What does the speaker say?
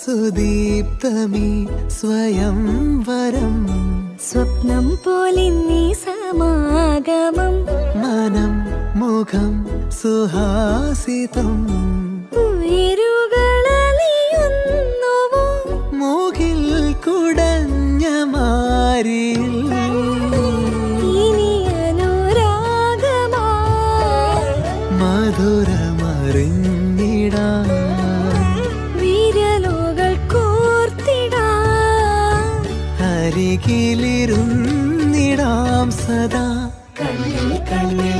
സുദീപ്തമീ സ്വയംവരം സ്വപ്നം പോലെ നീ സമാഗമം മനം മുഖം സുഹാസിതം ഉയരുകളലിയുന്നുവോ മൂകിൽ കുടഞ്ഞ മാരിൽ ഇനി അനുരാഗമാ മധുരമറിഞ്ഞിടാൻ വിരലുകൾ കോർത്തിടാൻ അരികിലിരുന്നിടാം സദാ കണ്ണിൽ കണ്ണിൽ